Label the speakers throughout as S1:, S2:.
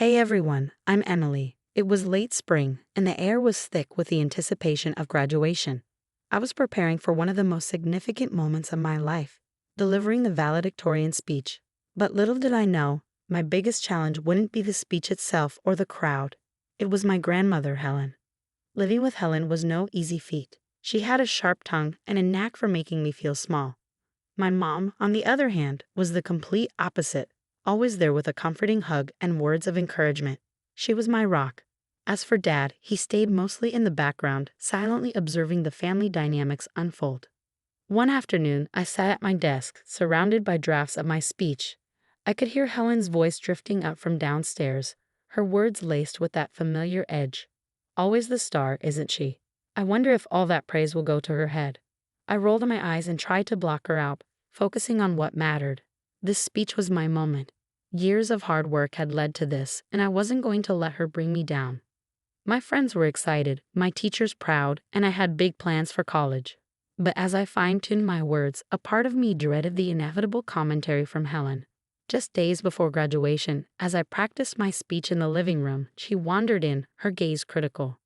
S1: Hey everyone, I'm Emily. It was late spring, and the air was thick with the anticipation of graduation. I was preparing for one of the most significant moments of my life, delivering the valedictorian speech. But little did I know, my biggest challenge wouldn't be the speech itself or the crowd. It was my grandmother, Helen. Living with Helen was no easy feat. She had a sharp tongue and a knack for making me feel small. My mom, on the other hand, was the complete opposite, always there with a comforting hug and words of encouragement. She was my rock. As for Dad, he stayed mostly in the background, silently observing the family dynamics unfold. One afternoon, I sat at my desk, surrounded by drafts of my speech. I could hear Helen's voice drifting up from downstairs, her words laced with that familiar edge. Always the star, isn't she? I wonder if all that praise will go to her head. I rolled my eyes and tried to block her out, focusing on what mattered. This speech was my moment. Years of hard work had led to this, and I wasn't going to let her bring me down. My friends were excited, my teachers proud, and I had big plans for college. But as I fine-tuned my words, a part of me dreaded the inevitable commentary from Helen. Just days before graduation, as I practiced my speech in the living room, she wandered in, her gaze critical.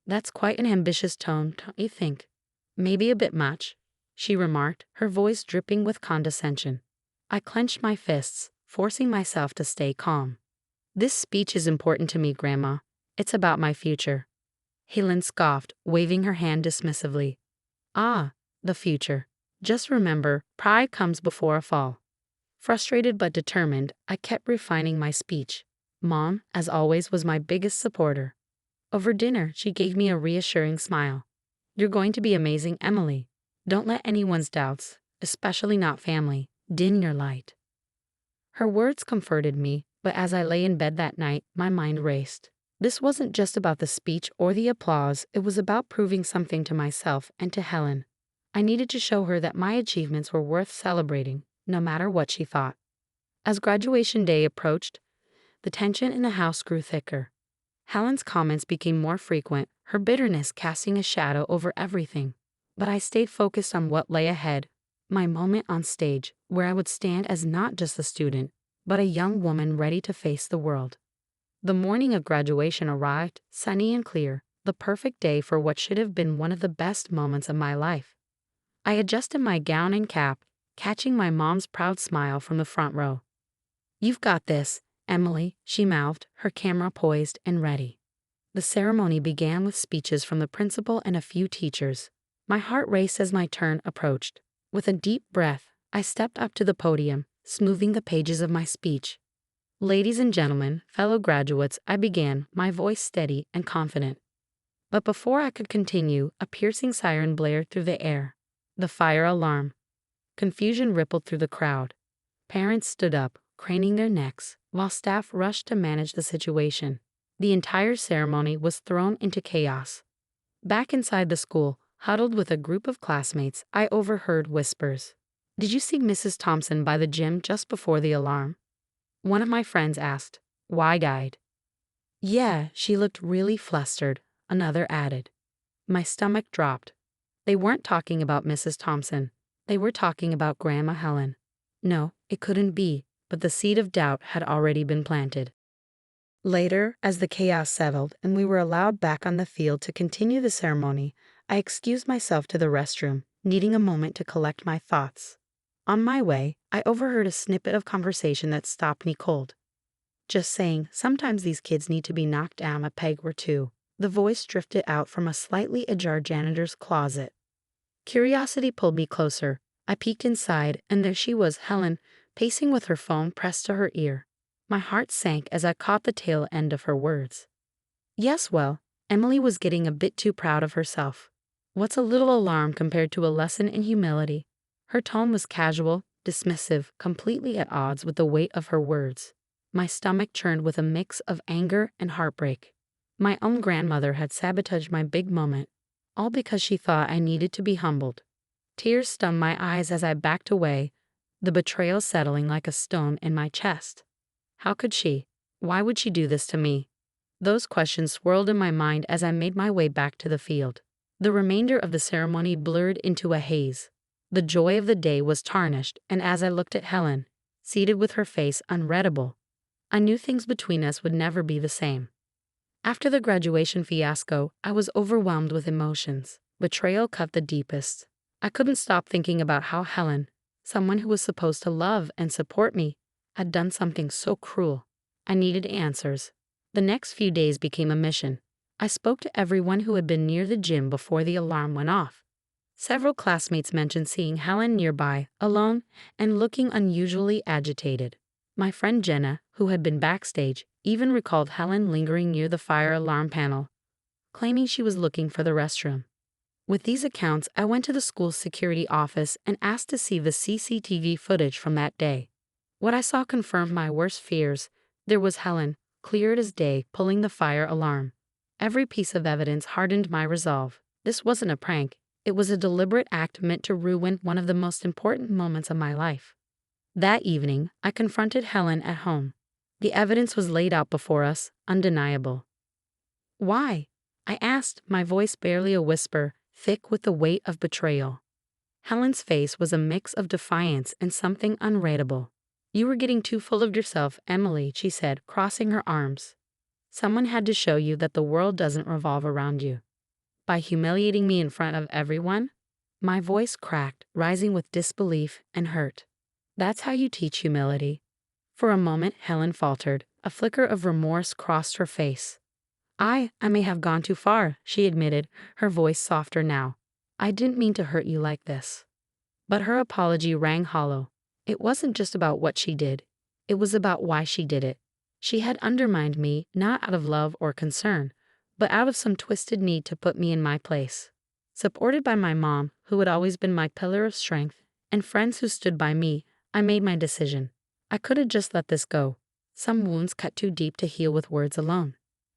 S1: "That's quite an ambitious tone, don't you think? Maybe a bit much," she remarked, her voice dripping with condescension. I clenched my fists, forcing myself to stay calm. "This speech is important to me, Grandma. It's about my future." Helen scoffed, waving her hand dismissively. "Ah, the future. Just remember, pride comes before a fall." Frustrated but determined, I kept refining my speech. Mom, as always, was my biggest supporter. Over dinner, she gave me a reassuring smile. "You're going to be amazing, Emily. Don't let anyone's doubts, especially not family, dim your light." Her words comforted me, but as I lay in bed that night, my mind raced. This wasn't just about the speech or the applause, it was about proving something to myself and to Helen. I needed to show her that my achievements were worth celebrating, no matter what she thought. As graduation day approached, the tension in the house grew thicker. Helen's comments became more frequent, her bitterness casting a shadow over everything. But I stayed focused on what lay ahead, my moment on stage, where I would stand as not just a student, but a young woman ready to face the world. The morning of graduation arrived, sunny and clear, the perfect day for what should have been one of the best moments of my life. I adjusted my gown and cap, catching my mom's proud smile from the front row. "You've got this, Emily," she mouthed, her camera poised and ready. The ceremony began with speeches from the principal and a few teachers. My heart raced as my turn approached. With a deep breath, I stepped up to the podium, smoothing the pages of my speech. "Ladies and gentlemen, fellow graduates," I began, my voice steady and confident. But before I could continue, a piercing siren blared through the air. The fire alarm. Confusion rippled through the crowd. Parents stood up, craning their necks, while staff rushed to manage the situation. The entire ceremony was thrown into chaos. Back inside the school, huddled with a group of classmates, I overheard whispers. "Did you see Mrs. Thompson by the gym just before the alarm?" One of my friends asked. Wide-eyed. "Yeah, she looked really flustered," another added. My stomach dropped. They weren't talking about Mrs. Thompson. They were talking about Grandma Helen. No, it couldn't be, but the seed of doubt had already been planted. Later, as the chaos settled and we were allowed back on the field to continue the ceremony, I excused myself to the restroom, needing a moment to collect my thoughts. On my way, I overheard a snippet of conversation that stopped me cold. "Just saying, sometimes these kids need to be knocked down a peg or two." The voice drifted out from a slightly ajar janitor's closet. Curiosity pulled me closer. I peeked inside, and there she was, Helen, pacing with her phone pressed to her ear. My heart sank as I caught the tail end of her words. Yes, well, Emily was getting a bit too proud of herself. What's a little alarm compared to a lesson in humility? Her tone was casual, dismissive, completely at odds with the weight of her words. My stomach churned with a mix of anger and heartbreak. My own grandmother had sabotaged my big moment, all because she thought I needed to be humbled. Tears stung my eyes as I backed away, the betrayal settling like a stone in my chest. How could she? Why would she do this to me? Those questions swirled in my mind as I made my way back to the field. The remainder of the ceremony blurred into a haze. The joy of the day was tarnished, and as I looked at Helen, seated with her face unreadable, I knew things between us would never be the same. After the graduation fiasco, I was overwhelmed with emotions. Betrayal cut the deepest. I couldn't stop thinking about how Helen, someone who was supposed to love and support me, had done something so cruel. I needed answers. The next few days became a mission. I spoke to everyone who had been near the gym before the alarm went off. Several classmates mentioned seeing Helen nearby, alone, and looking unusually agitated. My friend Jenna, who had been backstage, even recalled Helen lingering near the fire alarm panel, claiming she was looking for the restroom. With these accounts, I went to the school's security office and asked to see the CCTV footage from that day. What I saw confirmed my worst fears. There was Helen, clear as day, pulling the fire alarm. Every piece of evidence hardened my resolve. This wasn't a prank. It was a deliberate act meant to ruin one of the most important moments of my life. That evening, I confronted Helen at home. The evidence was laid out before us, undeniable. "Why?" I asked, my voice barely a whisper, thick with the weight of betrayal. Helen's face was a mix of defiance and something unreadable. "You were getting too full of yourself, Emily," she said, crossing her arms. "Someone had to show you that the world doesn't revolve around you. By humiliating me in front of everyone?" My voice cracked, rising with disbelief and hurt. "That's how you teach humility?" For a moment, Helen faltered. A flicker of remorse crossed her face. I may have gone too far," she admitted, her voice softer now. "I didn't mean to hurt you like this." But her apology rang hollow. It wasn't just about what she did. It was about why she did it. She had undermined me, not out of love or concern, but out of some twisted need to put me in my place. Supported by my mom, who had always been my pillar of strength, and friends who stood by me, I made my decision. I could have just let this go. Some wounds cut too deep to heal with words alone.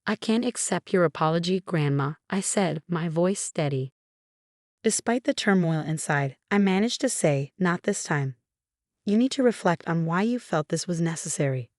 S1: "I can't accept your apology, Grandma," I said, my voice steady. Despite the turmoil inside, I managed to say, "Not this time. You need to reflect on why you felt this was necessary."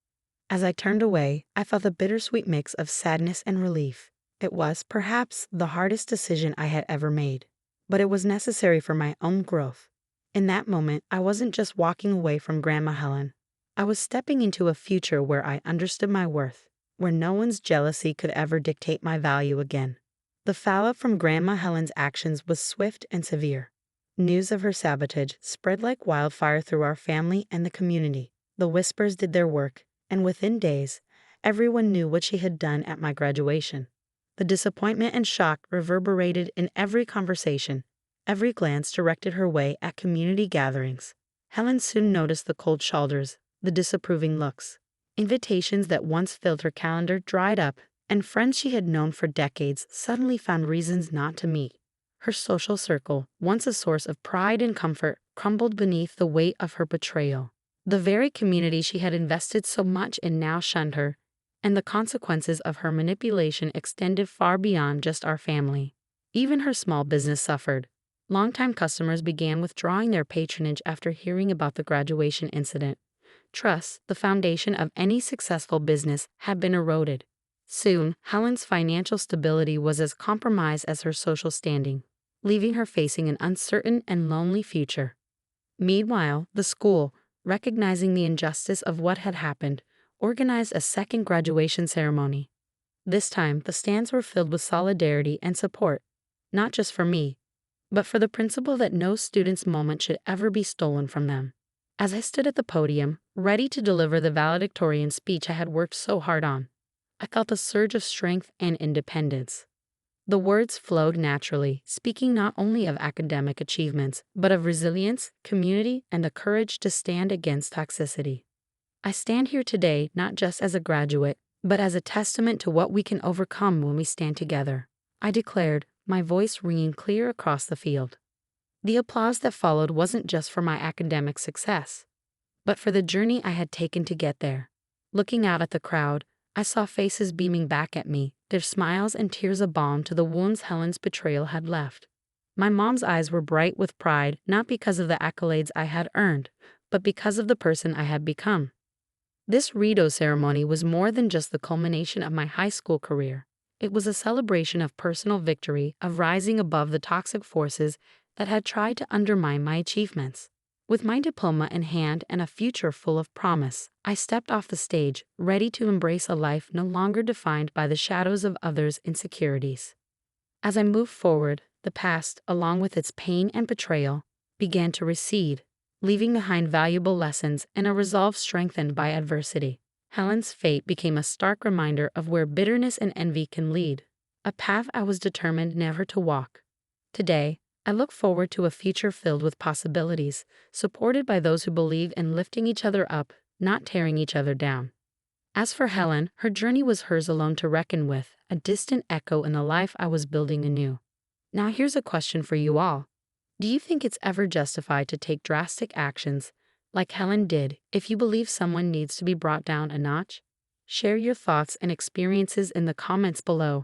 S1: As I turned away, I felt a bittersweet mix of sadness and relief. It was, perhaps, the hardest decision I had ever made, but it was necessary for my own growth. In that moment, I wasn't just walking away from Grandma Helen. I was stepping into a future where I understood my worth, where no one's jealousy could ever dictate my value again. The fallout from Grandma Helen's actions was swift and severe. News of her sabotage spread like wildfire through our family and the community. The whispers did their work, and within days, everyone knew what she had done at my graduation. The disappointment and shock reverberated in every conversation. Every glance directed her way at community gatherings. Helen soon noticed the cold shoulders, the disapproving looks. Invitations that once filled her calendar dried up, and friends she had known for decades suddenly found reasons not to meet. Her social circle, once a source of pride and comfort, crumbled beneath the weight of her betrayal. The very community she had invested so much in now shunned her, and the consequences of her manipulation extended far beyond just our family. Even her small business suffered. Longtime customers began withdrawing their patronage after hearing about the graduation incident. Trust, the foundation of any successful business, had been eroded. Soon, Helen's financial stability was as compromised as her social standing, leaving her facing an uncertain and lonely future. Meanwhile, the school, recognizing the injustice of what had happened, organized a second graduation ceremony. This time, the stands were filled with solidarity and support, not just for me, but for the principle that no student's moment should ever be stolen from them. As I stood at the podium, ready to deliver the valedictorian speech I had worked so hard on, I felt a surge of strength and independence. The words flowed naturally, speaking not only of academic achievements, but of resilience, community, and the courage to stand against toxicity. I stand here today not just as a graduate, but as a testament to what we can overcome when we stand together, I declared, my voice ringing clear across the field. The applause that followed wasn't just for my academic success, but for the journey I had taken to get there. Looking out at the crowd, I saw faces beaming back at me, their smiles and tears a balm to the wounds Helen's betrayal had left. My mom's eyes were bright with pride, not because of the accolades I had earned, but because of the person I had become. This Rito ceremony was more than just the culmination of my high school career. It was a celebration of personal victory, of rising above the toxic forces that had tried to undermine my achievements. With my diploma in hand and a future full of promise, I stepped off the stage, ready to embrace a life no longer defined by the shadows of others' insecurities. As I moved forward, the past, along with its pain and betrayal, began to recede, leaving behind valuable lessons and a resolve strengthened by adversity. Helen's fate became a stark reminder of where bitterness and envy can lead, a path I was determined never to walk. Today, I look forward to a future filled with possibilities, supported by those who believe in lifting each other up, not tearing each other down. As for Helen, her journey was hers alone to reckon with, a distant echo in the life I was building anew. Now here's a question for you all. Do you think it's ever justified to take drastic actions, like Helen did, if you believe someone needs to be brought down a notch? Share your thoughts and experiences in the comments below.